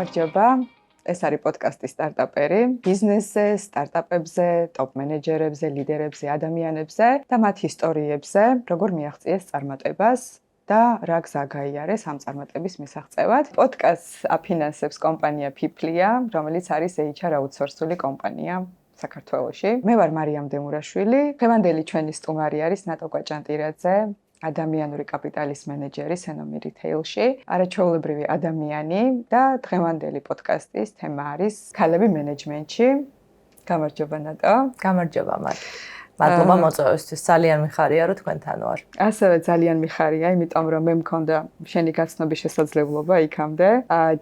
გამარჯობა. ეს არის პოდკასტი სტარტაპერი, ბიზნესზე, სტარტაპებზე, ტოპ მენეჯერებზე, ლიდერებზე, ადამიანებზე და მათ ისტორიებზე, როგორ მიაღწიეს წარმატებას და რა გზა გაიარეს ამ წარმატების მისაღწევად. პოდკასტს აფინანსებს კომპანია Piplia, რომელიც არის HR აუთსორსული კომპანია საქართველოში. მე ვარ მარიამ დემურაშვილი. დღევანდელი ჩვენი სტუმარი არის ნატო კვაჭანტირაძე, ადამიანური კაპიტალის მენეჯერი Senomi Retail-ში, არაჩვეულებრივი ადამიანი და დღევანდელი პოდკასტის თემა არის ქალები მენეჯმენტში. გამარჯობა ნატო. გამარჯობა მარტ. მადლობა მოწვევისთვის. ძალიან მიხარია რომ თქვენთან ვარ. ასევე ძალიან მიხარია, იმიტომ რომ მე მქონდა შენი გაცნობის შესაძლებლობა იქამდე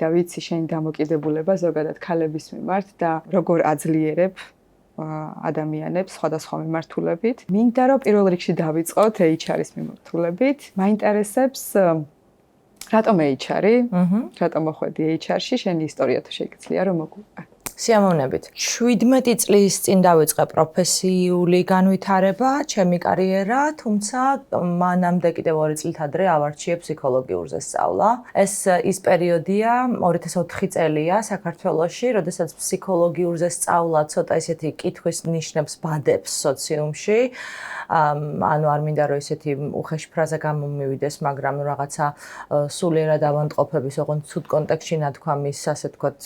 და ვიცი შენი დამოკიდებულება ზოგადად ქალების მიმართ და როგორ აძლიერებ ადამიანებს სხვადასხვა მიმართულებით. მინდა რომ პირველ რიგში დავიწყოთ HR-ის მიმართულებით. მაინტერესებს რატომ HR-ი? რატომ მოხვედი HR-ში? შენი ისტორია თუ შეგიძლია რომ მოგვიყვე. სიამოვნებით. 17 წლის წინ დავიწყე პროფესიული განვითარება, ჩემი კარიერა, თუმცა მანამდე კიდევ 2 წლით ადრე ავარჩიე ფსიქოლოგიურზე სწავლა. ეს ის პერიოდია, 2004 წელია საქართველოში, როდესაც ფსიქოლოგიურზე სწავლა ცოტა ისეთი კითხვის ნიშნებს ბადებს სოციუმში. ანუ არ მინდა რომ ისეთი უხეში ფრაზა გამომივიდეს, მაგრამ რაღაცა სულიერად ავანტყოფების, ოღონდ ცუდ კონტექსტში ნათქვამის, ასე ვთქვათ,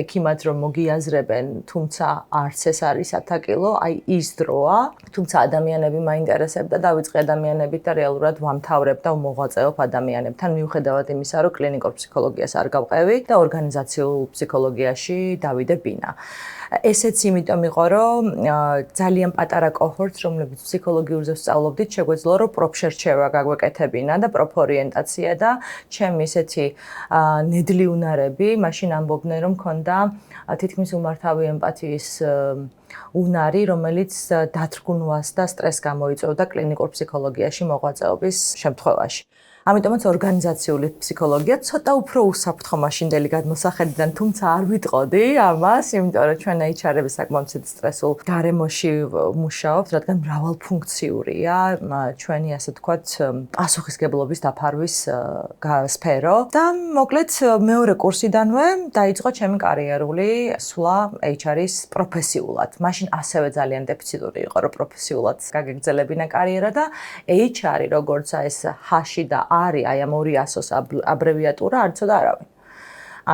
ექიმად რომ მოგიაზრებენ, თუმცა არც ეს არის ათაკილო, აი ის დროა, თუმცა ადამიანები მაინტერესებდა, დავიწყე ადამიანებით და რეალურად ვამთავრებ და ვმოღვაწეობ ადამიანებთან, მიუხედავად იმისა, რომ კლინიკურ ფსიქოლოგიას არ გავყევი და ორგანიზაციულ ფსიქოლოგიაში დავიდე ბინა. ესეც იმიტომ იყო, რომ ძალიან პატარა კოჰორტს, რომლებიც ფსიქოლოგიურზე ვსწავლობდით, შეგვეძლო, რომ პროფშერჩევა გაგვეკეთებინა და პროფორიენტაცია და ჩემი ესეთი ნედლი უნარები, მაშინ ამბობდნენ, რომ მქონდა თითქმის უმართავი ემპათიის უნარი, რომელიც დათრგუნვას და სტრესს გამოიწვევდა კლინიკურ ფსიქოლოგიაში მოღვაწეობის შემთხვევაში. ამიტომაც ორგანიზაციული ფსიქოლოგია ცოტა უფრო უსაფრთხო მაშინდელი გადმოსახედიდან, თუმცა არ ვიტყოდი ამას, იმიტომ რომ ჩვენ HR-ები საკმაოდ სტრესულ გარემოში მუშაობთ, რადგან მრავალფუნქციურია ჩვენი ასე ვთქვათ პასუხისგებლობის დაფარვის სფერო და მოკლედ მეორე კურსიდანვე დაიწყო ჩემი კარიერული სვლა HR-ის პროფესიულად. მაშინ ასევე ძალიან დეფიციტური იყო, რომ პროფესიულად გაგეგრძელებინა კარიერა და HR-ი როგორც ეს ჰაში და არის აი ამ 200-ოს აბრევიატურა არცოდა არავინ.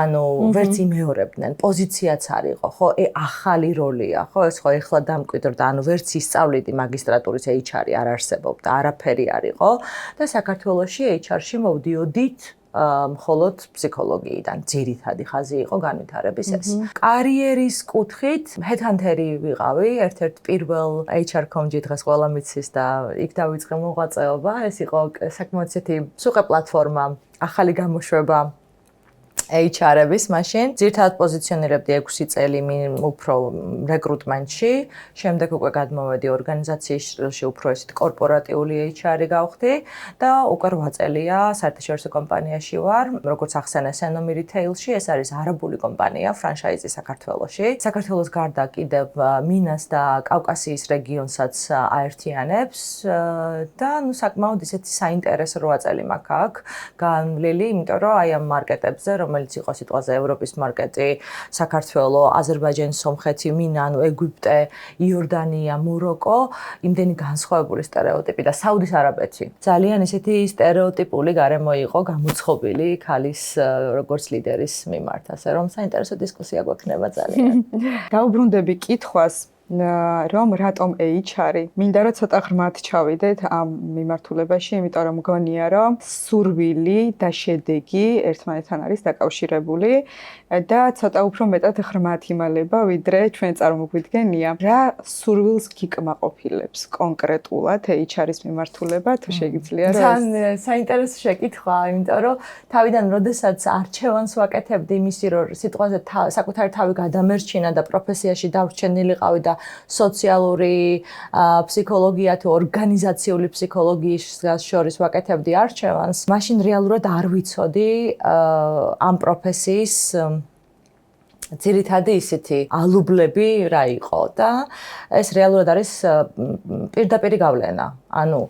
ანუ ვერც იმეორებდნენ, პოზიციაც არ იყო, ხო, ახალი როლია, ხო, ეს ხო ეხლა დამკვიდრდა, ანუ ვერც ისწავლიდი მაგისტრატურის HR-ი არ არსებობდა, არაფერი არ იყო და საქართველოში HR-ში მოვდიოდით მხოლოდ ფსიქოლოგიიდან ძირითადი ხაზი იყო განვითარების ეს. კარიერის კუთხით ჰედჰანტერი ვიყავი, ერთ-ერთ პირველ HR Comgy დღეს ყველა მიცის და იქ დავიწყე მოღვაწეობა. ეს იყო საკმაოდ ისეთი სუყე პლატფორმა, ახალი გამოშვება HR-ების მაშინ. ძირითადად პოზიციონირებდი 6 წელი უფრო რეკრუტმენტში, შემდეგ უკვე გადმოვედი ორგანიზაციაში, უფრო ისეთ კორპორატიული HR-ი გავხდი და უკვე 8 წელია საერთაშორისო კომპანიაში ვარ, როგორც ახსენე Senomi Retail-ში, ეს არის არაბული კომპანია, ფრანშაიზი საქართველოში. საქართველოს გარდა კიდევ მინას და კავკასიის რეგიონსაც აერთიანებს და ნუ საკმაოდ ისეთი საინტერესო 8 წელი მაქვს აქ განვლილი, იმიტომ რომ აი ამ მარკეტებზე რომელიც იყო სიტყვაზე ევროპის მარკეტი, საქართველო, აზერბაიჯანი, სომხეთი, მინა, ანუ ეგვიპტე, იორდანია, მოროკო, იმდენი განსხვავებული სტერეოტიპი და საუდის არაბეთი. ძალიან ისეთი სტერეოტიპული გარემო იყო გამოცხობილი ქალის როგორც ლიდერის მიმართ, ასე რომ საინტერესო დისკუსია გვექნება ძალიან. დაუბრუნდები კითხვას რომ რატომ HR-ი? მინდა რომ ცოტა ღრმად ჩავიდეთ ამ მიმართულებაში, იმიტომ რომ მგონია რომ სურვილი და შედეგი ერთმანეთთან არის დაკავშირებული და ცოტა უფრო მეტად ღრმად იმალება, ვიდრე ჩვენ წარმოგვიდგენია. რა სურვილს გიკმაყოფილებს კონკრეტულად HR-ის მიმართულება, თუ შეგიძლია რომ ძალიან საინტერესო შეკითხვა, იმიტომ რომ თავიდან როდესაც არჩევანს ვაკეთებდი იმისი რომ სიტყვაზე საკუთარი თავი გადამერჩინა და პროფესიაში დავრჩენილიყავი და სოციალური ფსიქოლოგია თუ ორგანიზაციული ფსიქოლოგიის შორის ვაკეთებდი არჩევანს, მაშინ რეალურად არ ვიცოდი ამ პროფესიის ძირითადი ისეთი ალუბლები რა იყო და ეს რეალურად არის პირდაპირი გავლენა. ანუ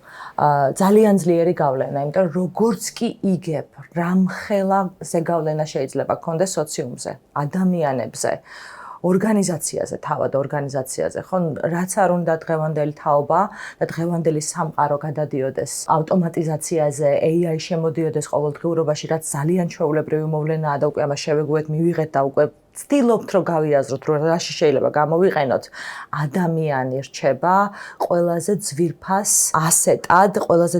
ძალიან ძლიერი გავლენა, იმიტომ რომ როგორც კი იგებ, რამხელა ზეგავლენა შეიძლება გქონდეს სოციუმზე, ადამიანებზე, ორგანიზაციაზე, თავად ორგანიზაციაზე, ხო, რაც არ უნდა დღევანდელი თაობა და დღევანდელი სამყარო გადადიოდეს ავტომატიზაციაზე, AI შემოდიოდეს ყოველდღიურობაში, რაც ძალიან ჩვეულებრივი მოვლენაა და უკვე ამას შევეგუეთ, მივიღეთ და უკვე ვცდილობთ რომ გავიაზროთ, რომ რაში შეიძლება გამოვიყენოთ, ადამიანი რჩება ყველაზე ძვირფას ასეტად, ყველაზე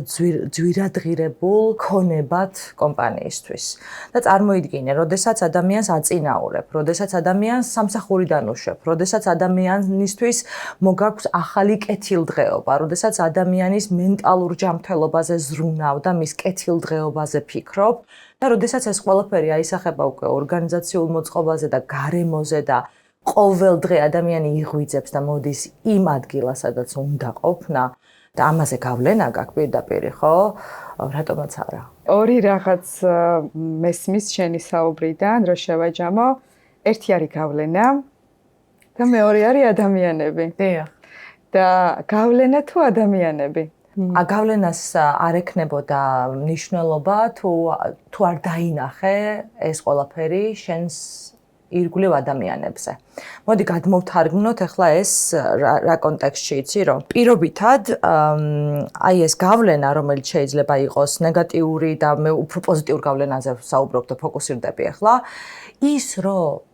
ძვირადღირებულ ქონებად კომპანიისთვის. და წარმოიდგინე, როდესაც ადამიანს აწინაურებ, როდესაც ადამიანს სამსახურიდან უშვებ, როდესაც ადამიანისთვის მოგაქვს ახალი კეთილდღეობა, როდესაც ადამიანის მენტალურ ჯანმრთელობაზე ზრუნავ და მის კეთილდღეობაზე ფიქრობ, და როდესაც ეს ყველაფერი აისახება უკვე ორგანიზაციულ მოწყობაზე და გარემოზე და ყოველ დღე ადამიანი იღვიძებს და მოდის იმ ადგილას, სადაც უნდა ყოფნა და ამაზე გავლენა გაქვს პირდაპირ, ხო? რატომაც არა. ორი რაღაც მესმის შენი საუბრიდან, რომ შევაჯამო. ერთი არის გავლენა და მეორე არის ადამიანები. დიახ. და გავლენა თუ ადამიანები? გავლენას არ ექნებოდა მნიშვნელობა თუ არ დაინახე ეს ყველაფერი შენს ირგვლივ ადამიანებზე. მოდი გადმოვთარგმნოთ ახლა ეს რა კონტექსტში იცი რომ პირობითად აი ეს გავლენა რომელიც შეიძლება იყოს ნეგატიური და მე უფრო პოზიტიურ გავლენაზე საუბრობ და ფოკუსირდები ახლა ის რომ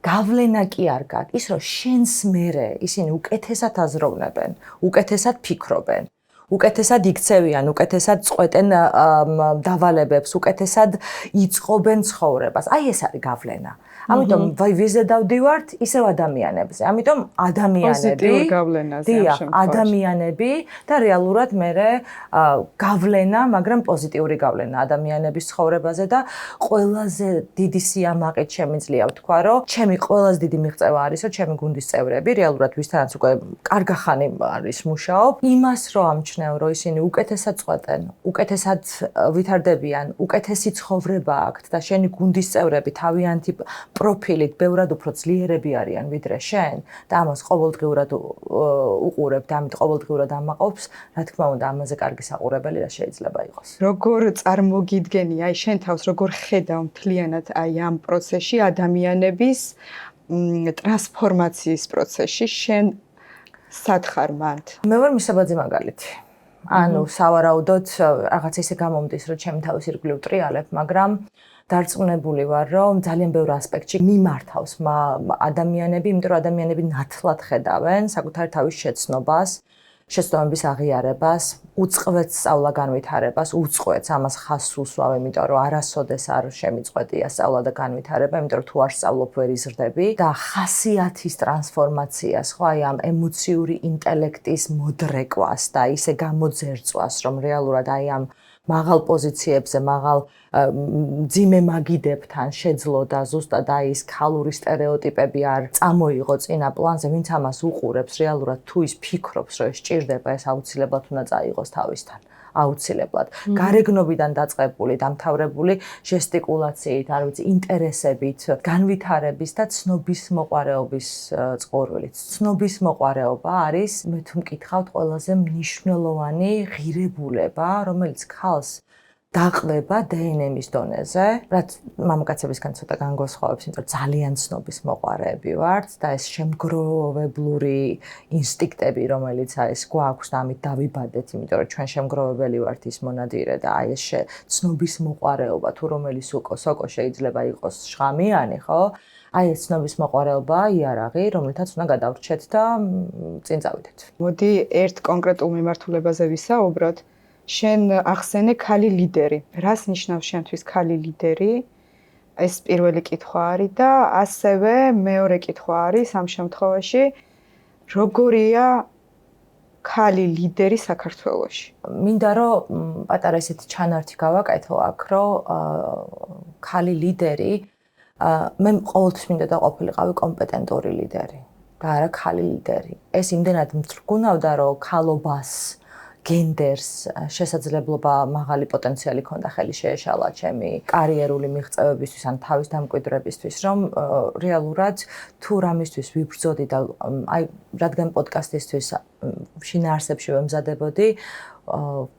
გავლენა კი არ გაქვს ის რომ შენს მერე ისინი უკეთესად აზროვნებენ უკეთესად ფიქრობენ უკეთესად იქცევიან, უკეთესად წყვეტენ დავალებებს, უკეთესად იწყობენ ცხოვრებას. აი ეს არის გავლენა. ამიტომ ვიზე დავდივართ ისევ ადამიანებზე. ამიტომ ადამიანები ადამიანები და რეალურად მერე გავლენა, მაგრამ პოზიტიური გავლენა ადამიანების ცხოვრებაზე და ყველაზე დიდი სიამაყით შემიძლია ვთქვა, რომ ჩემი ყველაზე დიდი მიღწევა არის, რომ ჩემი გუნდის წევრები რეალურად ვისთანაც უკვე კარგა ხანი არის მუშაობ, იმას რომ ამჩნევ, რომ ისინი უკეთესად წყვეტენ, უკეთესად ვითარდებიან, უკეთესი ცხოვრება აქვთ და შენი გუნდის წევრები თავიანთი პროფილით ბევრად უფრო ძლიერები არიან ვიდრე შენ და ამას ყოველდღიურად უყურებ და ამით ყოველდღიურად ამაყობს, რა თქმა უნდა, ამაზე კარგი საყურებელი რა შეიძლება იყოს. როგორ წარმოგიდგენი, აი შენ თავს როგორ ხედავ მთლიანად აი ამ პროცესში ადამიანების ტრანსფორმაციის პროცესში შენ სათხარ მანდ? მე ვარ მისაბაძე მაგალითი. ანუ სავარაუდოდ რაღაც ისე გამომდის, რომ ჩემი თავის ირგვლივ ტრიალებ, მაგრამ დარწმუნებული ვარ, რომ ძალიან ბევრ ასპექტში მიმართავს ადამიანები, იმიტომ რომ ადამიანები ნათლად ხედავენ საკუთარი თავის შეცნობას, შეცდომების აღიარებას, უწყვეტ სწავლა-განვითარებას, უწყვეტს ამას ხაზს უსვავ, იმიტომ რომ არასოდეს არ შემიწყვეტია სწავლა და განვითარება, იმიტომ რომ თუ არ სწავლობ ვერ იზრდები და ხასიათის ტრანსფორმაციას, ხო, აი ამ ემოციური ინტელექტის მოდრეკვას და ისე გამოძერწვას, რომ რეალურად აი ამ მაღალ პოზიციებზე, მაღალ ძიმე მაგიდებთან შეძლო და ზუსტად აი ეს ქალური სტერეოტიპები არ წამოიღო წინა პლანზე, ვინც ამას უყურებს რეალურად თუ ის ფიქრობს, რომ ეს ჭირდება, ეს აუცილებლად უნდა წაიღოს თავისთან. აუცილებლად. გარეგნობიდან დაწყებული, დამთავრებული ჟესტიკულაციით, არ ვიცი, ინტერესებით, განვითარების და ცნობის მოყვარეობის წყორვილით. ცნობის მოყვარეობა არის, მე თუ მკითხავთ, ყველაზე მნიშვნელოვანი ღირებულება, რომელიც ქალს დაყდება დნმ-ის დონეზე, რაც მამაკაცებისგან ცოტა განგვასხვავებს, იმიტომ რომ ძალიან ცნობის მოყვარეები ვართ და ეს შემგროვებლური ინსტინქტები, რომელიც ეს გვაქვს და ამით დავიბადეთ, იმიტომ რომ ჩვენ შემგროვებელი ვართ ის მონადირე და აი ეს ცნობის მოყვარეობა თუ რომელი სოკო შეიძლება იყოს შღამიანი, ხო? აი ეს ცნობის მოყვარეობაა იარაღი, რომელთაც უნდა გადავრჩეთ და წინ წავიდეთ. მოდი ერთ კონკრეტულ მიმართულებაზე ვისაუბროთ. შენ ახსენე ქალი ლიდერი. რას ნიშნავს შენთვის ქალი ლიდერი? ეს პირველი კითხვა არის და ასევე მეორე კითხვა არის ამ შემთხვევაში, როგორია ქალი ლიდერი საქართველოში? მინდა რომ პატარა ესეთი ჩანართი გავაკეთო აქ, რომ ქალი ლიდერი მე ყოველთვის მინდა და ყოფილიყავი კომპეტენტური ლიდერი და არა ქალი ლიდერი. ეს იმდენად მწრგუნავდა, რომ ქალობას გენდერს შესაძლებლობა მაღალი პოტენციალი ქონდა ხელი შეეშალა ჩემი კარიერული მიღწევებისთვის ან თავის დამკვიდრებისთვის, რომ რეალურად თუ რამისთვის ვიბრძოდი და აი რადგან პოდკასტისთვის შინაარსებში ვემზადებოდი,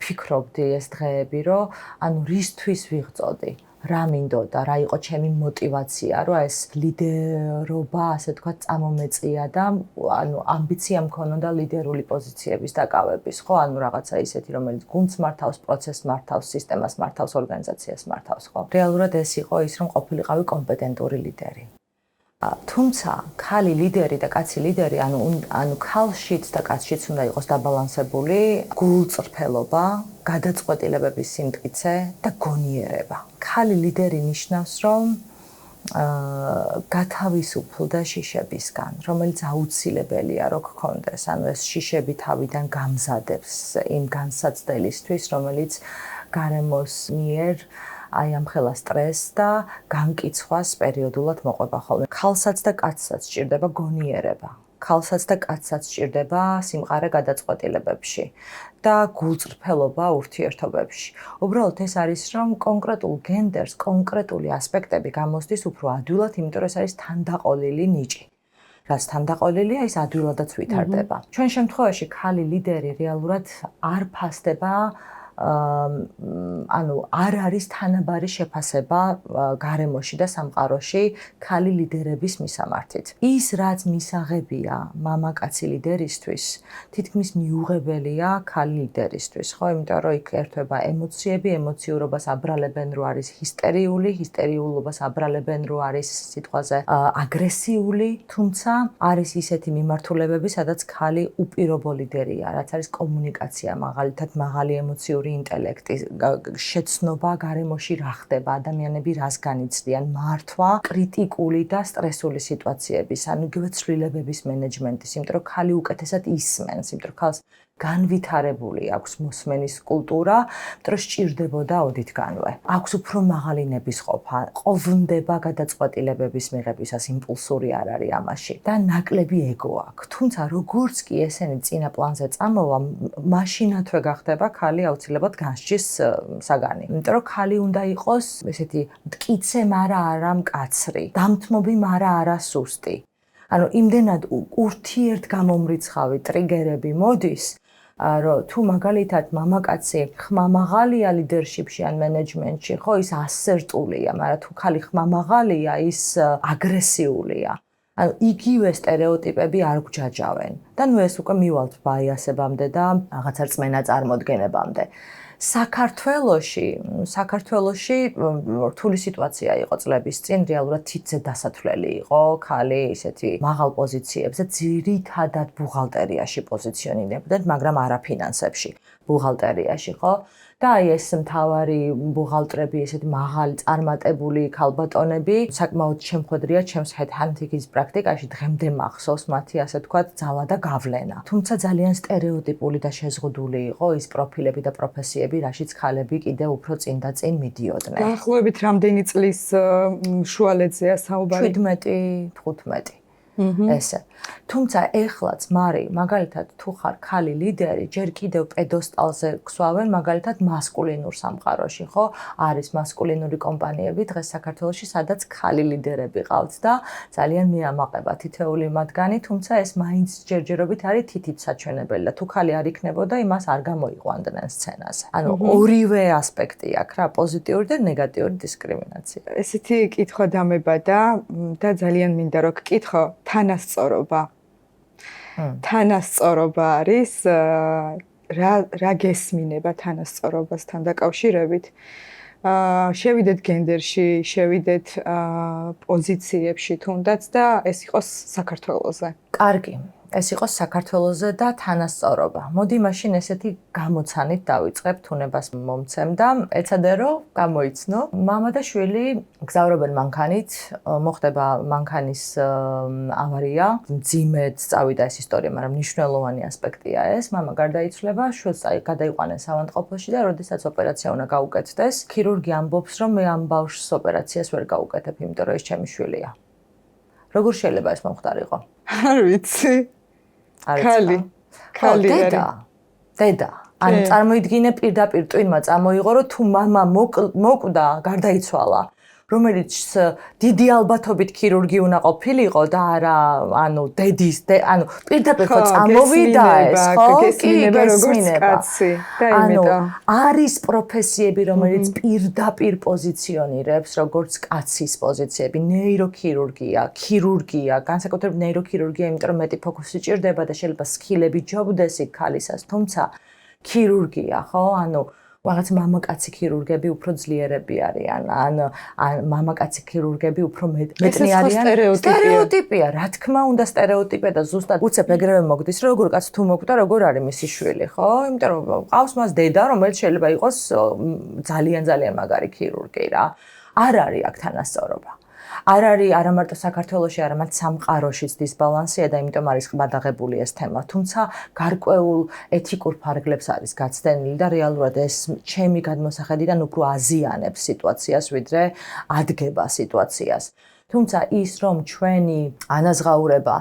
ფიქრობდი ეს დღეები, რომ ანუ რისთვის ვიღწოდი. რა მინდოდა, რა იყო ჩემი мотиваცია, რომ ეს ლიდერობა, ასე თქვა, წამომეწია და ანუ ამბიცია მქონოდა ლიდერული პოზიციების დაკავების, ხო? ანუ რაღაცა ისეთი, რომელიც გუნდს მართავს, პროცესს მართავს, სისტემას მართავს, ორგანიზაციას მართავს, ხო? რეალურად ეს იყო ის, რომ ყოფილიყავი კომპეტენტური ლიდერი. თუმცა ქალი ლიდერი და კაცი ლიდერი, ანუ ქალშიც და კაცშიც უნდა იყოს დაბალანსებული გულწრფელობა, გადაწყვეტილებების სიმტკიცე და გონიერება. ქალი ლიდერი ნიშნავს, რომ გათავისუფლდა შიშებისგან, რომელიც აუცილებელია რო გქონდეს. ანუ ეს შიშები თავიდან გამზადებს იმ განსაცდელისთვის, რომელიც გარემოს მიერ აი ამ ხელა სტრესს და განკიცხვას პერიოდულად მოყვება ხოლმე. ქალსაც და კაცსაც სჭირდება გონიერება. ქალსაც და კაცსაც სჭირდება სიმყარე გადაწყვეტილებებში და გულწრფელობა ურთიერთობებში. უბრალოდ ეს არის, რომ კონკრეტულ გენდერს კონკრეტული ასპექტები გამოსდის უფრო ადვილად, იმიტომ რომ ეს არის თანდაყოლილი ნიჭი. რაც თანდაყოლილია, ის ადვილადაც ვითარდება. ჩვენ შემთხვევაში ქალი ლიდერი რეალურად არ ფასდება ანუ არ არის თანაბარი შეფასება გარემოში და სამყაროში ქალი ლიდერების მისამართით. ის რაც მისაღებია მამაკაცი ლიდერისთვის, თითქმის მიუღებელია ქალი ლიდერისთვის, ხო? იმიტომ რომ იქ ერთვება ემოციები, ემოციურობას აბრალებენ, რო არის ჰისტერიული, ჰისტერიულობას აბრალებენ, რო არის სიტყვაზე აგრესიული, თუმცა არის ისეთი მიმართულებები, სადაც ქალი უპირობო ლიდერია, რაც არის კომუნიკაცია, მაგალითად მაღალი ემოციური ინტელექტი, შეცნობა გარემოში რა ხდება, ადამიანები რას განიცდიან, მართვა, კრიტიკული და სტრესული სიტუაციების, ანუ იგივე ცვლილებების მენეჯმენტის, იმიტომ რომ ქალი უკეთესად ისმენს, იმიტომ რომ ქალს განვითარებული აქვს მოსმენის კულტურა, იმიტომ რომ სჭირდებოდა ოდითგანვე. აქვს უფრო მაღალი ნებისყოფა, ყოფნდება გადაწყვეტილებების მიღებისას, იმპულსური არ არის ამაში და ნაკლები ეგო აქვს. თუმცა როგორც კი ესენი წინა პლანზე წამოვა, მაშინათვე გახდება ქალი აუცილებლად განსჯის საგანი. იმიტომ რომ ქალი უნდა იყოს ესეთი მტკიცე, მაგრამ არა მკაცრი, დამთმობი, მაგრამ არა სუსტი. ანუ იმდენად ურთიერთგამომრიცხავი ტრიგერები მოდის, რომ თუ მაგალითად მამაკაცი ხმამაღალია ლიდერშიპში ან მენეჯმენტში, ხო, ის ასერტულია, მაგრამ თუ ქალი ხმამაღალია, ის აგრესიულია. ანუ იგივე სტერეოტიპები არ გვჯაჯავენ. და ნუ ეს უკვე მივალთ ბაიასებამდე და რაღაცა რწმენა წარმოდგენებამდე. საქართველოში რთული სიტუაცია იყო წლების წინ, რეალურად თითზე დასათვლელი იყო ქალი ისეთი მაღალ პოზიციებზე, ძირითადად ბუღალტერიაში პოზიციონირებდნენ, მაგრამ არა ფინანსებში, ბუღალტერიაში, ხო? და აი ეს მთავარი ბუღალტრები, ესეთი მაღალი წარმატებული ქალბატონები, საკმაოდ შემხვედრია ჩემს headhunting-ის პრაქტიკაში, დღემდე მახსოვს მათი ასე თქვათ ძალა და გავლენა. თუმცა ძალიან სტერეოტიპული და შეზღუდული იყო ის პროფილები და პროფესიები, რაშიც ქალები კიდევ უფრო წინ და წინ მიდიოდნენ. დაახლოებით რამდენი წლის შუალედზეა საუბარი? 17-15. ესე. თუმცა ეხლაც მარი, მაგალითად, თუ ხარ ქალი ლიდერი, ჯერ კიდევ პედესტალზე გსვავენ, მაგალითად, მასკულინურ სამყაროში, ხო? არის მასკულინური კომპანიები დღეს საქართველოში, სადაც ქალი ლიდერები ყავთ და ძალიან მეამაყება თითეული მათგანი, თუმცა ეს მაინც ჯერჯერობით არის თითით საჩვენებელი და თუ ქალი არ იქნებოდა, იმას არ გამოიყვანდნენ სცენაზე. ანუ ორივე ასპექტი აქვს რა, პოზიტიური და ნეგატიური დისკრიმინაცია. ესეთი კითხვა დამებადა და ძალიან მინდა რომ გკითხო თანასწორობა. თანასწორობა არის რა გესმინება თანასწორობასთან დაკავშირებით. შევიდეთ გენდერში, შევიდეთ პოზიციებში თუნდაც და ეს იყოს საქართველოზე. კარგი. ეს იყოს საქართველოზე და თანასწორობა. მოდი მაშინ ესეთი გამოცანით დავიწყებ, თუნებას მომცემ და ეცადე რომ გამოიცნო. მამა და შვილი გზავრობენ მანქანით, მოხდება მანქანის ავარია, მძიმედ წავიდა ეს ისტორია, მაგრამ მნიშვნელოვანი ასპექტია ეს. მამა გარდაიცვლება, შვილს გადაიყვანენ საავადმყოფოში და როდესაც ოპერაცია უნდა გაუკეთდეს, ქირურგი ამბობს, რომ მე ამ ბავშვს ოპერაციას ვერ გავუკეთებ, იმიტომ რომ ეს ჩემი შვილია. როგორ შეიძლება ეს მომხდარიყო? არ ვიცი. ქალი დედა. ანუ წარმოიდგინე პირდაპირ ტვინმა წამოიღო, რომ თუ მამა მოკვდა, გარდაიცვალა. რომელიც დიდი ალბათობით ქირურგი უნდა ყოფილიყო და არა ანუ დედის ანუ პირდაპირ ხო წამოვიდა ეს ხო გესმინება როგორც კაცი და იმედო არის პროფესიები რომელიც პირდაპირ პოზიციონირებს როგორც კაცის პოზიციები ქირურგია განსაკუთრებით ნეიროქირურგია იმიტომ რომ მეტი ფოკუსი ჭირდება და შეიძლება სკილები ჯობდეს იქ ქალისას თუმცა ქირურგია ხო ანუ რაღაც მამაკაცი ქირურგები უფრო ძლიერები არიან, ან მამაკაცი ქირურგები უფრო მეტნი არიან. სტერეოტიპია, რა თქმა უნდა სტერეოტიპია და ზუსტად უცებ ეგრევე მოგდის, რომ როგორ კაცს თუ მოკვდა, როგორ არის მისი შვილი, ხო? იმიტომ რომ ყავს მას დედა, რომელიც შეიძლება იყოს ძალიან მაგარი ქირურგი რა. არ არის აქ თანასწორობა. არ არის არა მარტო საქართველოში, არამედ სამყაროშიც დისბალანსია და იმიტომ არის გადაღებული ეს თემა. თუმცა გარკვეულ ეთიკურ ფარგლებს არის გაცდენილი და რეალურად ეს ჩემი გადმოსახედიდან უფრო აზიანებს სიტუაციას, ვიდრე ადგება სიტუაციას. თუმცა ის რომ ჩვენი ანაზღაურება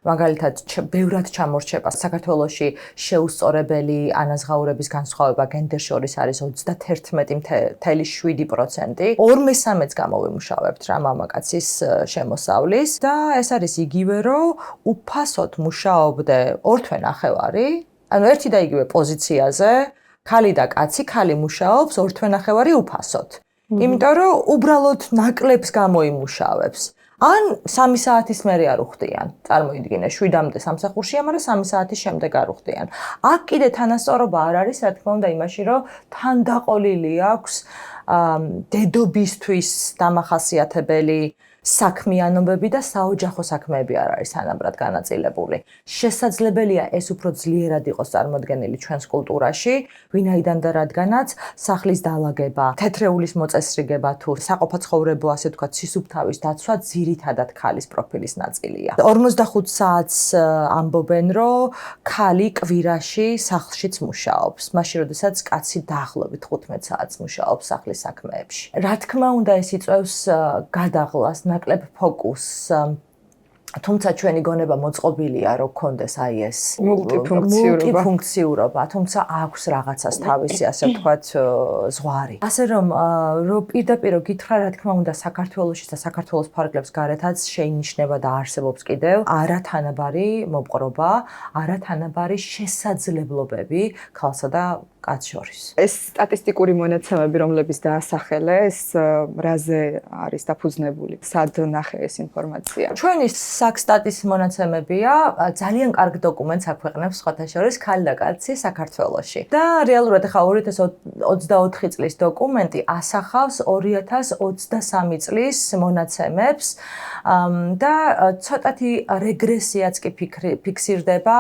მაგალითად ბევრად ჩამორჩება საქართველოში შეუსწორებელი ანაზღაურების განსხვავება გენდერ შორის არის 31.7%. 2/3-ს გამოვიმუშავებთ რა მამაკაცის შემოსავლის და ეს არის იგივე რომ უფასოდ მუშაობდე ორთვე ნახევარი, ანუ ერთი და იგივე პოზიციაზე, ქალი და კაცი, ქალი მუშაობს ორთვე ნახევარი უფასოდ. იმიტომ რომ უბრალოდ ნაკლებს გამოიმუშავებს. ან 3 საათის მერე არ უხდიან. წარმოიდგინე 7-მდე სამსახურშია, მაგრამ 3 საათის შემდეგ არ უხდიან. აქ კიდე თანასწორობა არ არის, რა თქმა უნდა, იმაში, რომ თან დაყოლილი აქვს დედობისთვის დამახასიათებელი საქმიანობები და საოჯახო საქმეები არ არის თანაბრად განაწილებული. შესაძლებელია ეს უფრო ძლიერად იყოს წარმოდგენილი ჩვენს კულტურაში, ვინაიდან და რადგანაც სახლის დალაგება, თეთრეულის მოწესრიგება თუ საყოფაცხოვრებო ასე ვთქვათ, სისუფთავის დაცვა ძირითადად ქალის პროფილის ნაწილია. 45 საათს ამბობენ, რომ ქალი კვირაში სახლშიც მუშაობს, მაშინ როდესაც კაცი დაახლოებით 15 საათს მუშაობს სახლის საქმეებში. რა თქმა უნდა, ეს იწვევს გადაღლას ნაკლებ ფოკუსს თუმცა ჩვენი გონება მოწყობილია რომ გქონდეს აი ეს მულტიფუნქციურობა თუმცა აქვს რაღაცას თავისი ასე ვთქვათ ზღვარი ასე რომ პირდაპირ გითხრა რა თქმა უნდა საქართველოში და საქართველოს ფარგლებს გარეთაც შეინიშნება და არსებობს კიდევ არათანაბარი მოპყრობა არათანაბარი შესაძლებლობები ქალსა და კაც შორის. ეს სტატისტიკური მონაცემები, რომლებიც დაასახელე, ეს რაზე არის დაფუძნებული? სად ნახე ეს ინფორმაცია? ჩვენი საქსტატის მონაცემებია, ძალიან კარგ დოკუმენტს აქვეყნებს სხვათა შორის ქალი და კაცი საქართველოში. და რეალურად ახლა 2024 წლის დოკუმენტი ასახავს 2023 წლის მონაცემებს და ცოტათი რეგრესიაც კი ფიქსირდება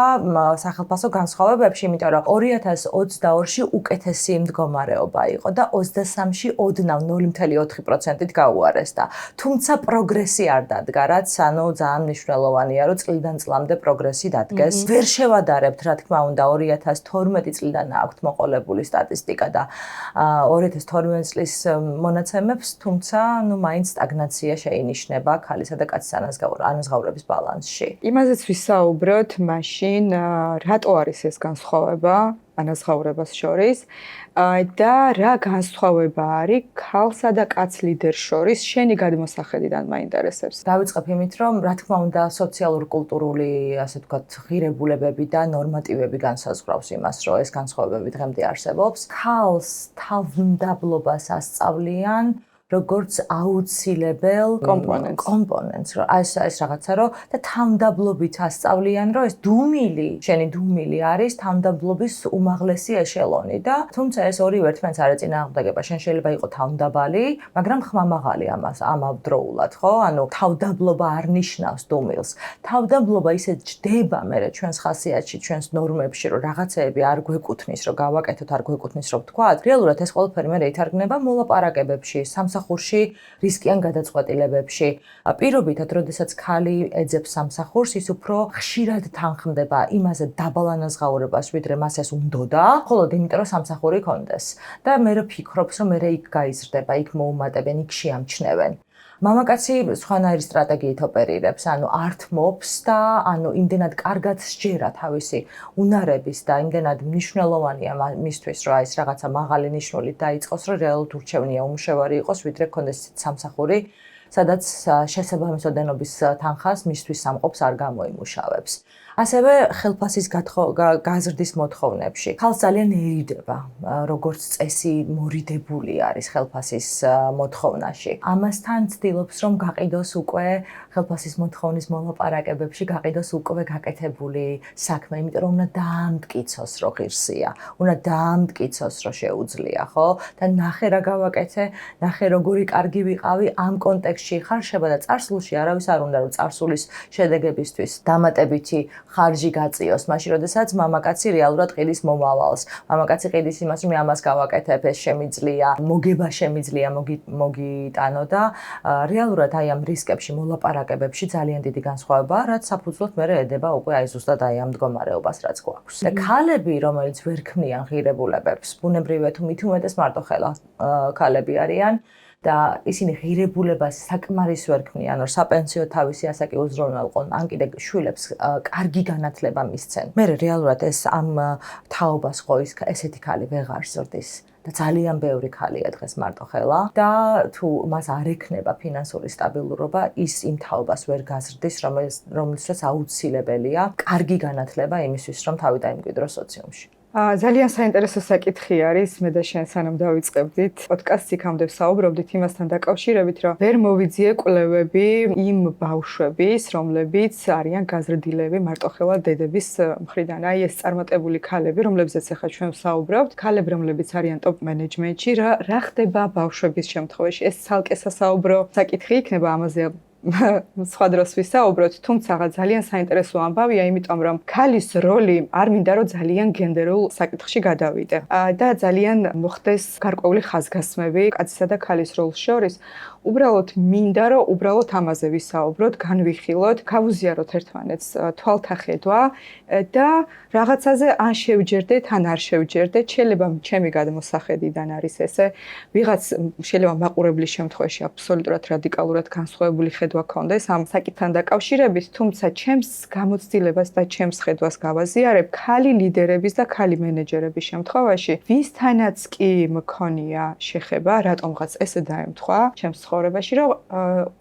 სახელმწიფო განსხვავებებში, იმიტომ რომ 2022 უკეთესი მდგომარეობა იყო და 23-ში ოდნავ 0.4%-ით გაუარესდა. თუმცა პროგრესი არ დადგა, რაც ანუ ძალიან მნიშვნელოვანია, რომ წლიდან წლამდე პროგრესი დადგეს. ვერ შევადარებთ, რა თქმა უნდა, 2012 წლიდან აქვთ მოყოლებული სტატისტიკა და 2012 წლის მონაცემებს, თუმცა მაინც სტაგნაცია შეინიშნება ქალისა და კაცის ანაზღაურების ბალანსში. იმაზეც ვისაუბროთ, მაშინ რატო არის ეს განსხვავება? ანაზღაურებას შორის და რა განსხვავება არის ქალსა და კაც ლიდერს შორის შენი გადმოსახედიდან მაინტერესებს. დავიწყებ იმით, რომ რა თქმა უნდა სოციალურ-კულტურული, ასე ვთქვათ, ღირებულებები და ნორმატივები განსაზღვრავს იმას, რომ ეს განსხვავებები დღემდე არსებობს. ქალს თავმდაბლობას ასწავლიან როგორც აუცილებელ კომპონენტს, რომ ეს რაღაცა რომ და თავმდაბლობით ასწავლიან, რომ ეს შენი დუმილი არის თავმდაბლობის უმაღლესი ეშელონი და თუმცა ეს ორივე ერთმანეთს არ ეწინააღმდეგება. შენ შეიძლება იყო თავმდაბალი, მაგრამ ხმამაღალი ამავდროულად, ხო? ანუ თავმდაბლობა არ ნიშნავს დუმილს. თავმდაბლობა ისე ჯდება მერე ჩვენს ხასიათში, ჩვენს ნორმებში, რომ რაღაცეები არ გვეკუთვნის, რომ გავაკეთოთ, არ გვეკუთვნის, რომ ვთქვათ. რეალურად ეს ყველაფერი მერე ითარგმნება მოლაპარაკებებში, სამსახურში რისკიან გადაწყვეტილებებში. პირობითად, როდესაც ქალი ეძებს სამსახურს, ის უფრო ხშირად თანხმდება იმაზე დაბალ ანაზღაურებას, ვიდრე მას ეს უნდოდა, მხოლოდ იმიტომ, რომ სამსახური კონდეს. და მე ვფიქრობ, რომ მე იქ გაიზრდება, იქ მოუმატებენ, იქ შეამჩნევენ. მამაკაცი სხვანაირი სტრატეგიით ოპერირებს, არ თმობს და იმდენად კარგად სჯერა თავისი უნარების და იმდენად მნიშვნელოვანია მისთვის, რომ ეს რაღაცა მაღალი ნიშნულით დაიწყოს, რომ რეალურად ურჩევნია უმუშევარი იყოს, ვიდრე გქონდეს სამსახური, სადაც შესაბამის ოდენობის თანხას მისთვის სამყოფს არ გამოიმუშავებს. ასევე ხელფასის გაზრდის მოთხოვნებში. ხალხს ძალიან ერიდება, როგორც წესი მორიდებული არის ხელფასის მოთხოვნაში. ამასთან ცდილობს, რომ გაყიდოს უკვე ხელფასის მოთხოვნის მოლაპარაკებებში, გაყიდოს უკვე გაკეთებული საქმე, იმიტომ რომ უნდა დაამტკიცოს, რომ ღირსია, უნდა დაამტკიცოს, რომ შეუძლია, ხო? და ნახე რა გავაკეთე, ნახე როგორი კარგი ვიყავი ამ კონტექსტში ხარშება და წარსულში არავის არ უნდა რომ წარსულის შედეგებისთვის დამატებითი ხარჯი გაწიოს, მაშინ როდესაც მამაკაცი რეალურად ყიდის მომავალს. მამაკაცი ყიდის იმას, რომ მე ამას გავაკეთებ, ეს შემიძლია, მოგება შემიძლია მოგიტანო და რეალურად აი ამ რისკებში, მოლაპარაკებებში ძალიან დიდი განსხვავებაა, რაც საფუძვლად მე ედება უკვე აი ზუსტად აი ამ მდგომარეობას, რაც გვაქვს. და ქალები, რომელიც ვერ ქმნიან ღირებულებებს, ბუნებრივია თუ მით უმეტეს მარტოხელა ქალები არიან. და ისინი ღირებულებას საკმარის ვერ ქმნიან, რომ საპენსიო თავისი ასაკი უზრუნველყონ, ან კიდე შვილებს კარგი განათლება მისცენ. მე რეალურად ეს ამ თაობას ხო ესეთი ქალი ვეღარ ზრდის. და ძალიან ბევრი ქალია დღეს მარტოხელა და თუ მას არ ექნება ფინანსური სტაბილურობა, ის იმ თაობას ვერ გაზრდის, რომელსაც აუცილებელია კარგი განათლება იმისთვის, რომ თავი დაიმკვიდროს სოციუმში. ძალიან საინტერესო საკითხი არის, მე და შენ სანამ დავიწყებდით პოდკასტს იქამდე ვსაუბრობდით იმასთან დაკავშირებით, რომ ვერ მოვიძიე კვლევები იმ ბავშვების, რომლებიც არიან გაზრდილები მარტოხელა დედების მხრიდან. აი ეს წარმატებული ქალები, რომლებზეც ახლა ჩვენ ვსაუბრობთ, ქალები, რომლებიც არიან ტოპ მენეჯმენტში, რა ხდება ბავშვების შემთხვევაში? ეს ცალკე სასაუბრო საკითხი იქნება, ამაზე სხვა დროს ვისაუბროთ, თუმცა ძალიან საინტერესო ამბავია, იმიტომ რომ ქალის როლი არ მინდა რომ ძალიან გენდერულ საკითხში გადავიდე. და ძალიან მოხდეს გარკვეული ხაზგასმები კაცისა და ქალის როლს შორის. უბრალოდ მინდა რომ უბრალოდ ამაზე ვისაუბროთ, განვიხილოთ, გავუზიაროთ ერთმანეთს თვალთახედვა და რაღაცაზე ან შევჯერდეთ, ან არ შევჯერდეთ. შეიძლება ჩემი გადმოსახედიდან არის ესე, ვიღაც შეიძლება მაყურებლის შემთხვევაში აბსოლუტურად რადიკალურად განსხვავებული ხედვა ქონდეს ამ საკითხთან დაკავშირებით, თუმცა ჩემს გამოცდილებას და ჩემს ხედვას გავაზიარებ ქალი ლიდერების და ქალი მენეჯერების შემთხვევაში, ვისთანაც კი მქონია შეხება, რატომღაც ესე დაემთხვა ჩემს ცხოვრებაში, რომ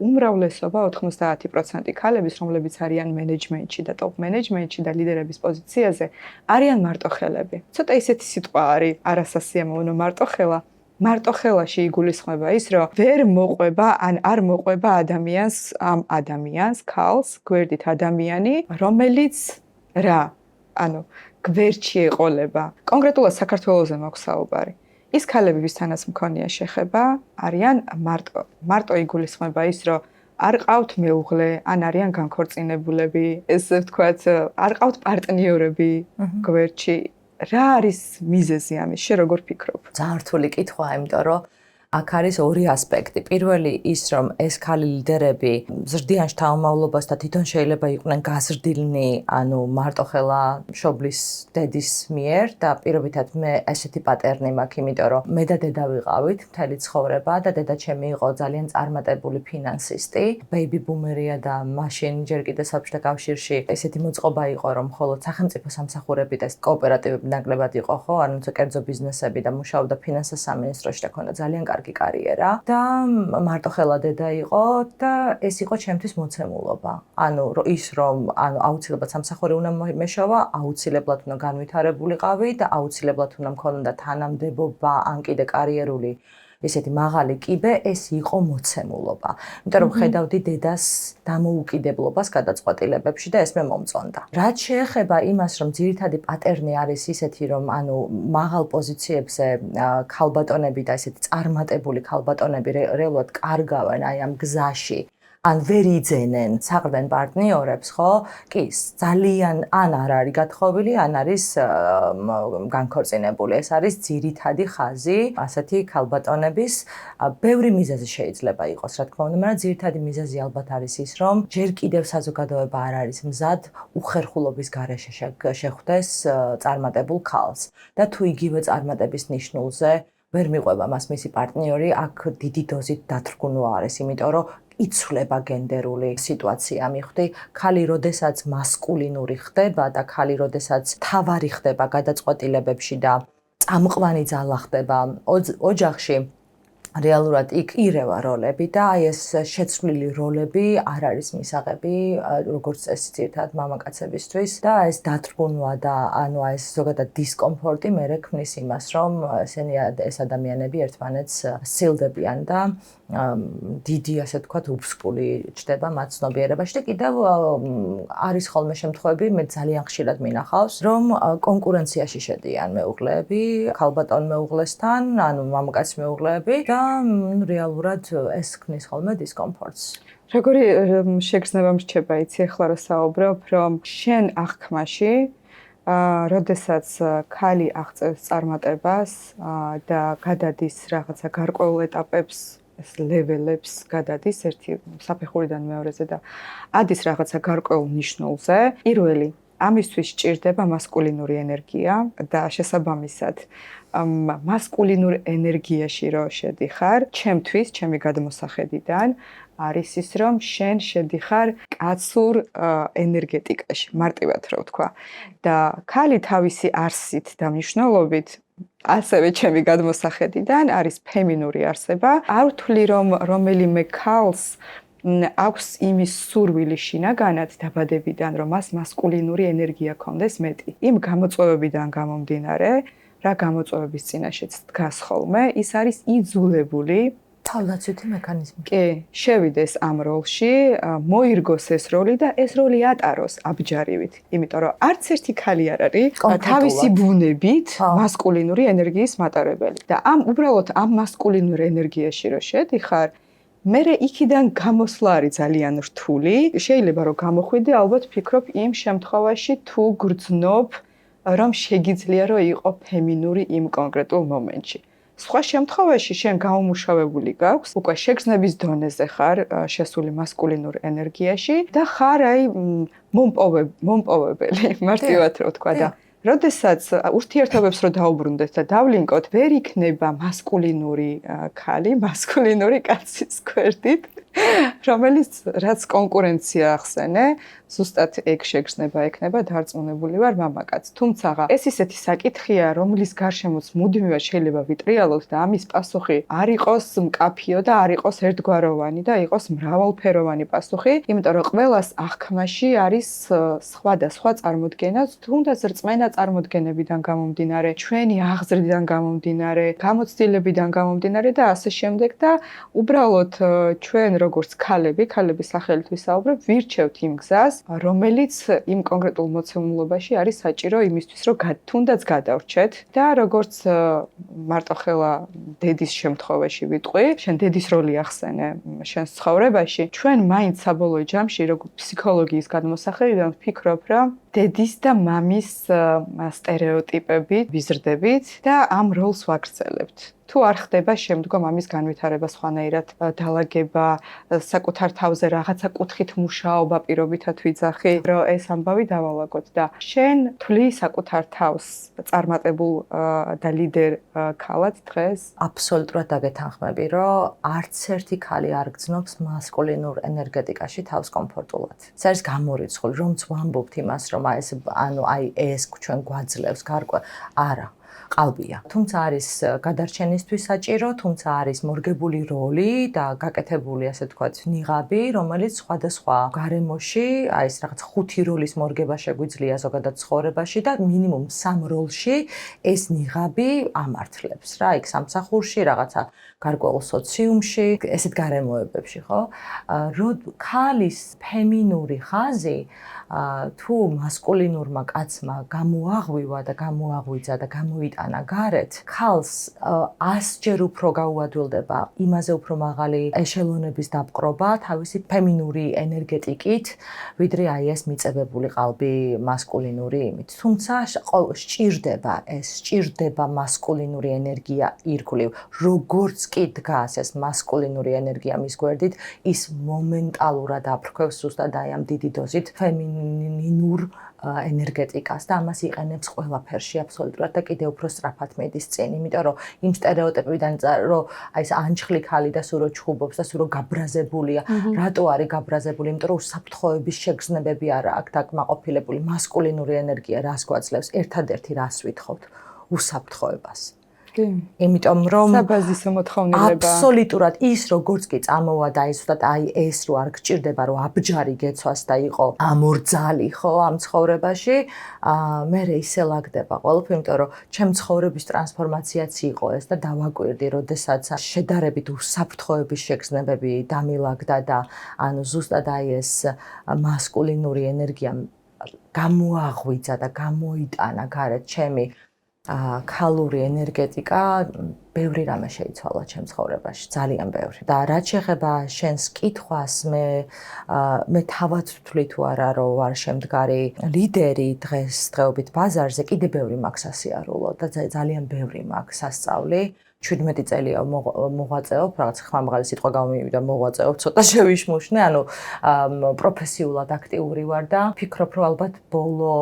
უმრავლესობა 90% ქალების, რომლებიც არიან მენეჯმენტში და ტოპ მენეჯმენტში და ლიდერების პოზიციაზე, არიან მარტოხელები. ცოტა ისეთი სიტყვა არის არასასიამოვნო მარტოხელა. მარტოხელაში იგულისხმება ის, რომ ვერ მოყვება ან არ მოყვება ადამიანს, ქალს, გვერდით ადამიანი, რომელიც გვერდში ეყოლება. კონკრეტულად საქართველოზე მაქვს საუბარი. ის ქალები, ვისთანაც მქონია შეხება, არიან მარტო იგულისხმება ის, რომ არ ყავთ მეუღლე, ან არიან განქორწინებულები, ესე ვთქვათ, არ ყავთ პარტნიორები გვერდში. რა არის მიზეზი ამის? შენ როგორ ფიქრობ? ძალიან რთული კითხვაა, იმიტომ რომ აქ არის ორი ასპექტი. პირველი ის, რომ ეს ქალი ლიდერები ზრდიან შთამომავლობას და თვითონ შეიძლება იყვნენ გაზრდილნი, მარტოხელა მშობლის დედის მიერ და პირობითად მე ესეთი პატერნი მაქვს, იმიტომ რომ მე და დედა ვიყავით მთელი ცხოვრება და დედა ჩემი იყო ძალიან წარმატებული ფინანსისტი, ბეიბი ბუმერია და მაშინ ჯერ კიდე საბჭოთა კავშირში ესეთი მოწყობა იყო, რომ მხოლოდ სახელმწიფო სამსახურები და კოოპერატივები ნაკლებად იყო, ხო, კერძო ბიზნესები და მუშაობდა ფინანსთა სამინისტროში და ქონდა ძალიან კარგი კარიერა და მარტოხელა დედა იყო და ეს იყო ჩემთვის მოცემულობა. ის რომ აუცილებლად სამსახური უნდა მეშოვა, აუცილებლად უნდა განვითარებულიყავი და აუცილებლად უნდა მქონოდა თანამდებობა ან კიდე კარიერული ესეთი მაღალი კიბე, ეს იყო მოცემულობა. იმიტომ რომ ხედავდი დედას დამოუკიდებლობას გადაწყვეტილებებში და ეს მე მომწონდა. რაც შეეხება იმას, რომ ძირითადი პატერნი არის ისეთი, რომ მაღალ პოზიციებზე ქალბატონები და ესეთი წარმატებული ქალბატონები რეალურად კარგავენ აი ამ გზაში. ან ვერ იძენენ საყრდენ პარტნიორებს, ხო? კი, ძალიან ან არ არის გათხოვილი, ან არის განქორწინებული. ეს არის ძირითადი ხაზი ასეთი ქალბატონების. ბევრი მიზეზი შეიძლება იყოს, რა თქმა უნდა, მაგრამ ძირითადი მიზეზი ალბათ არის ის, რომ ჯერ კიდევ საზოგადოება არ არის მზად უხერხულობის გარეშე შეხვდეს წარმატებულ ქალს. და თუ იგივე წარმატების ნიშნულზე ვერ მიყვება მას მისი პარტნიორი, აქ დიდი დოზით დათრგუნვა არის, იმიტომ რომ იცვლება გენდერული სიტუაცია მივხვდი. ქალი როდესაც მასკულინური ხდება და ქალი როდესაც თავარი ხდება გადაწყვეტილებებში და წამყვანი ძალა ხდება ოჯახში, რეალურად იქ ირევა როლები და აი ეს შეცვლილი როლები არ არის მისაღები როგორც წესი ძირითადად მამაკაცებისთვის და ეს დათრგუნვა და ანუ ეს ზოგადად დისკომფორტი მერე ქმნის იმას რომ ეს ადამიანები ერთმანეთს სცილდებიან და დიდი ასე ვთქვათ უფსკული ჩდება მათ ცნობიერებაში და კიდევ არის ხოლმე შემთხვევები მე ძალიან ხშირად მინახავს რომ კონკურენციაში შედიან მეუღლეები ქალბატონ მეუღლესთან ანუ მამაკაც მეუღლეები და რეალურად ეს ქმნის ხოლმე დისკომფორტს. როგორი შეგრძნება მრჩება იცი ახლა რა საუბრობ რომ შენ აღქმაში როდესაც ქალი აღწევს წარმატებას და გადადის რაღაცა გარკვეულ ეტაპებს ეს ლეველებს გადადის ერთი საფეხურიდან მეორეზე და ადის რაღაცა გარკვეულ ნიშნულზე პირველი ამისთვის სჭირდება მასკულინური ენერგია და შესაბამისად მასკულინურ ენერგიაში რო შედიხარ ჩემთვის ჩემი გადმოსახედიდან არის ის რომ შენ შედიხარ კაცურ ენერგეტიკაში მარტივად რო ვთქვა და ქალი თავისი არსით და მნიშვნელობით ასევე ჩემი გადმოსახედიდან არის ფემინური არსება არ ვთვლი რომ რომელიმე ქალს აქვს იმის სურვილი შინაგანად დაბადებიდან რომ მას მასკულინური ენერგია ქონდეს მეტი იმ გამოწვევებიდან გამომდინარე რა გამოწვევების წინაშეც დგას ხოლმე ის არის იძულებული თავდაცვითი მექანიზმი. კი, შევიდეს ამ როლში, მოირგოს ეს როლი და ეს როლი ატაროს აბჯარივით. იმიტომ რომ არც ერთი ქალი არ არის თავისი ბუნებით მასკულინური ენერგიის მატარებელი. და უბრალოდ ამ მასკულინურ ენერგიაში რო შედიხარ, მერე იქიდან გამოსვლა არის ძალიან რთული. შეიძლება რომ გამოხვიდე, ალბათ ფიქრობ იმ შემთხვევაში თუ გრძნობ რომ შეგიძლია რომ იყო ფემინური იმ კონკრეტულ მომენტში. სხვა შემთხვევაში შენ გამომუშავებული გაქვს, უკვე შეგრძნების დონეზე ხარ შესული მასკულინურ ენერგიაში და ხარ აი მომპოვებელი, მარტივად რო ვთქვა და როდესაც ურთიერთობებს რო დაუბრუნდეთ და დავლინკოთ, ვერ იქნება მასკულინური ქალი, მასკულინური კაცის გვერდით, რომელიც რაც კონკურენცია ახსენე, ზუსტად ეგ შეგრძნება ექნება დარწმუნებული ვარ მამაკაც. თუმცა ეს ისეთი საკითხია, რომლის გარშემოც მუდმივად შეიძლება ვიტრიალოთ და ამის პასუხი არ იყოს მკაფიო და არ იყოს ერთგვაროვანი და იყოს მრავალფეროვანი პასუხი, იმიტომ რომ ყველას აღქმაში არის სხვადასხვა წარმოდგენა, თუნდაც რწმენა წარმოდგენებიდან გამომდინარე, ჩვენი აღზრდიდან გამომდინარე, გამოცდილებიდან გამომდინარე და ასე შემდეგ და უბრალოდ ჩვენ როგორც ქალების სახელით ვისაუბრებ, ვირჩევთ იმ გზას, რომელიც იმ კონკრეტულ მოცემულობაში არის საჭირო იმისთვის, რომ თუნდაც გადავრჩეთ და როგორც მარტოხელა დედის შემთხვევაში ვიტყვი, შენ დედის როლი ახსენე შენს ცხოვრებაში, ჩვენ მაინც საბოლოო ჯამში როგორც ფსიქოლოგიის გადმოსახედიდან ვფიქრობ, რომ დედის და მამის სტერეოტიპები ვიზრდებით და ამ როლს ვაგრძელებთ. თუ არ ხდება შემდგომ ამის განვითარება სხვანაირად დალაგება საკუთარ თავზე რაღაცა კუთხით მუშაობა პირობითად ვიძახი რომ ეს ამბავი დავალაგოთ და შენ თვლი საკუთარ თავს წარმატებულ და ლიდერ ქალად დღეს აბსოლუტურად დაგეთანხმები რომ არც ერთი ქალი არ გძნობს მასკულინურ ენერგეტიკაში თავს კომფორტულად. ეს არის გამორიცხული რომც ვამბობთ იმას რომ აი ეს ჩვენ გვაძლევს გარკვეულ არა ყალბია. თუმცა არის გადარჩენისთვის საჭირო, თუმცა არის მორგებული როლი და გაკეთებული ასე ვთქვათ ნიღაბი, რომელიც სხვადასხვა გარემოში, აი ეს რაღაც 5 როლის მორგება შეგვიძლია ზოგადად ცხოვრებაში და მინიმუმ 3 როლში ეს ნიღაბი ამართლებს რა, იქ სამსახურში, რაღაცა გარკვეულ სოციუმში, ესეთ გარემოებებში, ხო? ქალის ფემინური ხაზი თუ მასკულინურმა კაცმა გამოაღვივა და გამოაღვიძა და გამოიტანა გარეთ, ქალს 100-ჯერ უფრო გაუადვილდება იმაზე უფრო მაღალი ეშელონების დაპყრობა თავისი ფემინური ენერგეტიკით, ვიდრე აი ეს მიწებებული ყალბი მასკულინური იმით. თუმცა სჭირდება მასკულინური ენერგია ირგვლივ. როგორც კი დგას ეს მასკულინური ენერგია მის გვერდით, ის მომენტალურად აფრქვევს ზუსტად აი ამ დიდი დოზით ფემინურ ენერგეტიკას და ამას იყენებს ყველაფერში აბსოლუტურად და კიდევ უფრო სწრაფად მიდის წინ, იმიტომ რომ იმ სტერეოტიპიდან რომ აი ეს ანჩხლი ქალი და სულ რო ჩხუბობს და სულ რო გაბრაზებულია, რატო არის გაბრაზებული? იმიტომ რომ უსაფრთხოების შეგრძნებები არა აქვს დაკმაყოფილებული, მასკულინური ენერგია რას გვაძლევს? ერთადერთი რას ვითხოვთ? უსაფრთხოებას. იმიტომ რომ საბაზისო მოთხოვნილება აბსოლუტურად ის როგორც კი წამოვა და ისოდათ აი ეს რო არ გჭირდება რომ აბჯარი გეცვას და იყო ამორძალი ხო ამ ცხოვრებაში მე ისე ლაგდება ყველაფერი იმიტომ რომ ჩემ ცხოვრების ტრანსფორმაციაც იყო ეს და დავაკვირდი როდესაც შედარებით უსაფრთხოების შეგრძნებები დამილაგდა და ანუ ზუსტად აი ეს მასკულინური ენერგია გამოაღვიძა და გამოიტანა გარეთ ჩემი ქალური ენერგეტიკა ბევრი რამე შეიცვალა ჩემ ცხოვრებაში, ძალიან ბევრი. და რაც შეეხება შენს კითხვას, მე თავად ვთვლი თუ არა რომ ვარ შემდგარი ლიდერი დღესდღეობით ბაზარზე, კიდე ბევრი მაქვს ასიარულო და ძალიან ბევრი მაქვს სასწავლი. 17 წელია მოღვაწეობ, რაღაც ხმამაღალი სიტყვა გამომივიდა, მოღვაწეობ, ცოტა შევიშმუშნე, ანუ პროფესიულად აქტიური ვარ და ვფიქრობ, რომ ალბათ ბოლო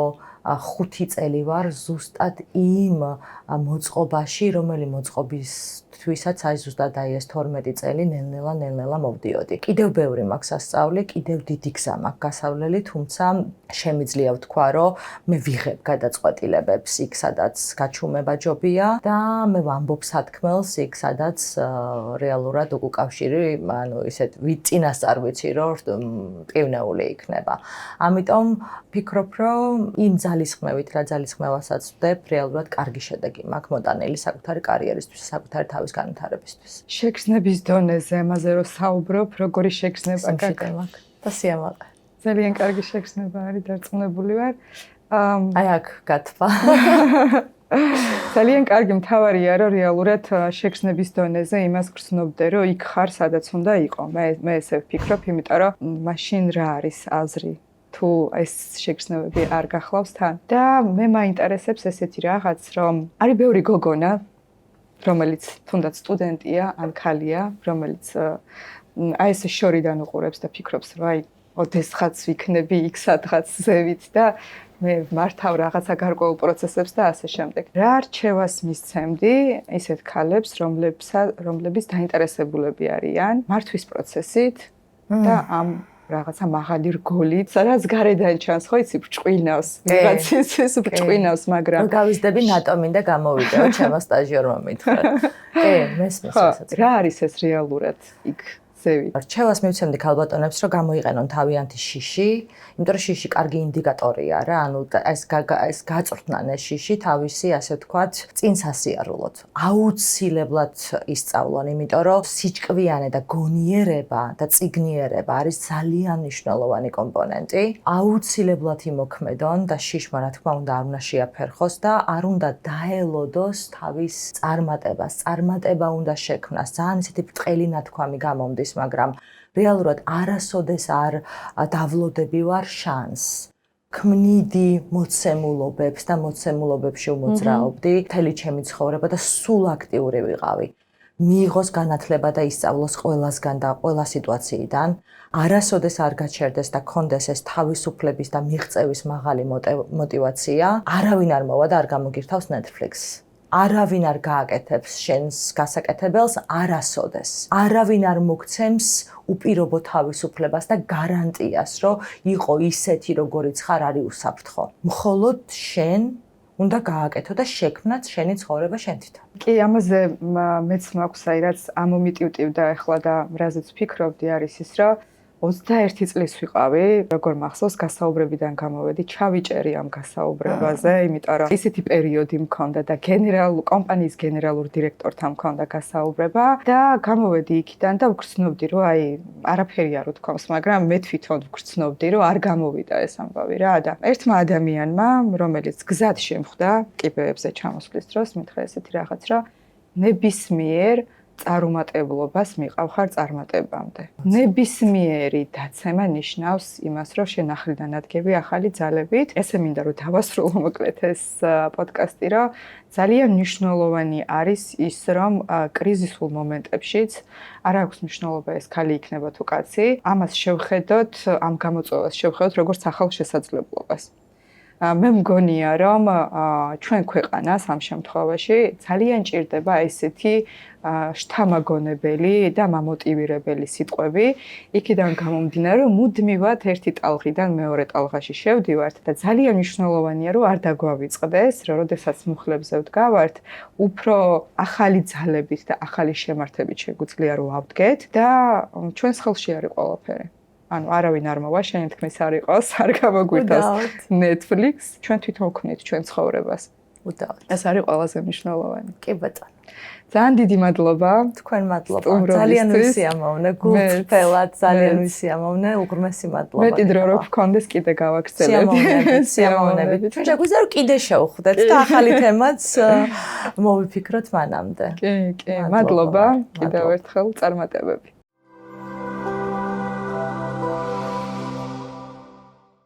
5 წელი ვარ ზუსტად იმ მოწყობაში, რომელი მოწყობისთვისაც აი ზუსტად აი ეს 12 წელი ნელ-ნელა მოვდიოდი. კიდევ ბევრი მაქვს სასწავლი, კიდევ დიდი გზა მაქვს გასავლელი, თუმცა შემიძლია ვთქვა, რომ მე ვიღებ გადაწყვეტილებებს იქ, სადაც გაჩუმება ჯობია და მე ვამბობ სათქმელს იქ, სადაც რეალურად უკავშირი, ანუ ისეთ წინასწარ ვიცი, რომ პივნეული იქნება. ამიტომ ვფიქრობ, რომ იმ ძალისხმევით, რა ძალისხმევასაც ვდებ, რეალურად კარგი შედეგი მაქვს მოტანილი საკუთარი კარიერისთვის, sakutari თავის განვითარებისთვის. შეგრძნების დონეზე, ამაზე რომ საუბრობ, როგორი შეგრძნება გაქვს და სიამაყე. ძალიან კარგი შეგრძნება არის, დარწმუნებული ვარ. აი აქ გათვა. ძალიან კარგი მთავარია, რომ რეალურად შეგრძნების დონეზე იმას გრძნობდე, რომ იქ ხარ, სადაც უნდა იყო. მე ესე ვფიქრობ, იმიტომ რომ მაშინ რა არის აზრი თუ ეს შეგრძნებები არ გახლავს თან. და მე მაინტერესებს ესეთი რაღაც, რომ არის ბევრი გოგონა, რომელიც თუნდაც სტუდენტია, ან ქალია, რომელიც აი ეს შორიდან უყურებს და ფიქრობს, რომ აი, ოდესღაც ვიქნები იქ სადღაც ზევით და მე მართავ რაღაცა გარკვეულ პროცესებს და ასე შემდეგ. რა რჩევას მისცემდი ისეთ ქალებს, რომლებიც დაინტერესებულები არიან მართვის პროცესით და ამ რაღაცა მაღალი რგოლით, სადაც გარედან ჩანს, ხო იცი, ბრჭყვინავს, ვიღაცის ბრჭყვინავს, მაგრამ გავიზდები ნატომინდა გამოვიდეო ჩემო სტაჟიორმა მითხრა. მესმის რასაც. რა არის ეს რეალურად იქ ზევით? რჩევას მივცემდი ქალბატონებს, რომ გამოიყენონ თავიანთი შიში, იმიტომ რომ შიში კარგი ინდიკატორია რა, ანუ ეს გაწვრთნან ეს შიში თავისი, ასე ვთქვათ, წინ სასიარულოდ. აუცილებლად ისწავლონ, იმიტომ რომ სიჭკვიანე და გონიერება და წიგნიერება არის ძალიან მნიშვნელოვანი კომპონენტი. აუცილებლად იმოქმედონ და შიშმა რა თქმა უნდა არ უნდა შეაფერხოს და არ უნდა დაელოდოს თავის წარმატებას. წარმატება უნდა შექმნას. ძალიან ისეთი ბრტყელი ნათქვამი გამომდის, მაგრამ რეალურად არასოდეს არ დავლოდები ვარ შანსს. ქმნიდი მოცემულობებს და მოცემულობებში უმოძრაობდი მთელი ჩემი ცხოვრება და სულ აქტიური ვიყავი. მიიღოს განათლება და ისწავლოს ყველასგან და ყველა სიტუაციიდან. არასოდეს არ გაჩერდეს და კონდეს ეს თავისუფლების და მიღწევის მაღალი мотиваცია. არავინ არ მოვა და არ გამოგირთავს Netflix. არავინ არ გააკეთებს შენს გასაკეთებელს არასოდეს. არავინ არ მოგცემს უპირობო თავისუფლებას და გარანტიას, რომ იყო ისეთი, როგორიც ხარ, არის უსაფრთხო. მხოლოდ შენ უნდა გააკეთო და შექმნათ შენი ცხოვრება შენ თვითონ. კი, ამაზე მეც მაქვს აი რაც ამომიტივტივდა ახლა და რაზეც ვფიქრობდი არის ის, რომ 21 წლის ვიყავი, როგორ მახსოვს, გასაუბრებიდან გამოვედი, ჩავიჭერი ამ გასაუბრებაზე, იმიტომ რომ ისეთი პერიოდი მქონდა და კომპანიის გენერალურ დირექტორთან მქონდა გასაუბრება და გამოვედი იქიდან და ვგრძნობდი, რომ აი არაფერი არ უთქვამს, მაგრამ მე თვითონ ვგრძნობდი, რომ არ გამოვიდა ეს ამბავი რა და ერთმა ადამიანმა, რომელიც გზად შემხვდა კიბეებზე ჩამოსვლის დროს, მითხრა ესეთი რაღაც, რომ ნებისმიერ წარუმატებლობას მიყავხარ წარმატებამდე. ნებისმიერი დაცემა ნიშნავს იმას, რომ შენ ახლიდან ადგები ახალი ძალებით. ესე მინდა რომ დავასრულო მოკლედ ეს პოდკასტი, რომ ძალიან მნიშვნელოვანი არის ის, რომ კრიზისულ მომენტებშიც არ აქვს მნიშვნელობა ეს ქალი იქნება თუ კაცი, ამას შევხედოთ, ამ გამოწვევას შევხედოთ როგორც ახალ შესაძლებლობას. მე მგონია, რომ ჩვენ ქვეყანას ამ შემთხვევაში ძალიან ჭირდება ესეთი შთამაგონებელი და მამოტივირებელი სიტყვები, იქიდან გამომდინარე, რომ მუდმივად ერთი ტალღიდან მეორე ტალღაში შევდივართ და ძალიან მნიშვნელოვანია, რომ არ დაგვავიწყდეს, რომ როდესაც მუხლებზე ვდგავართ, უფრო ახალი ძალებით და ახალი შემართებით შეგვიძლია რომ ავდგეთ და ჩვენს ხელში არის ყველაფერი. ანუ არავინ არ მოვა, შენი თქმის არ იყოს, არ გამოგვირთოს Netflix, ჩვენ თვითონ ვქმნით ჩვენ ცხოვრებას. უდავთ. ეს არის ყველაზე მნიშვნელოვანი. კი ბატონო. ძალიან დიდი მადლობა. თქვენ მადლობა. ძალიან ვისიამოვნე, გულწრფელად ძალიან ვისიამოვნე, უღრმესი მადლობა. მეტი დრო რო გქონდეს კიდე გავაგრძელებთ. სიამოვნებით. ჩვენ შეგვიძლია რომ კიდე შევხვდეთ და ახალი თემაც მოვიფიქროთ მანამდე. კი, მადლობა. კიდევ ერთხელ წარმატებები.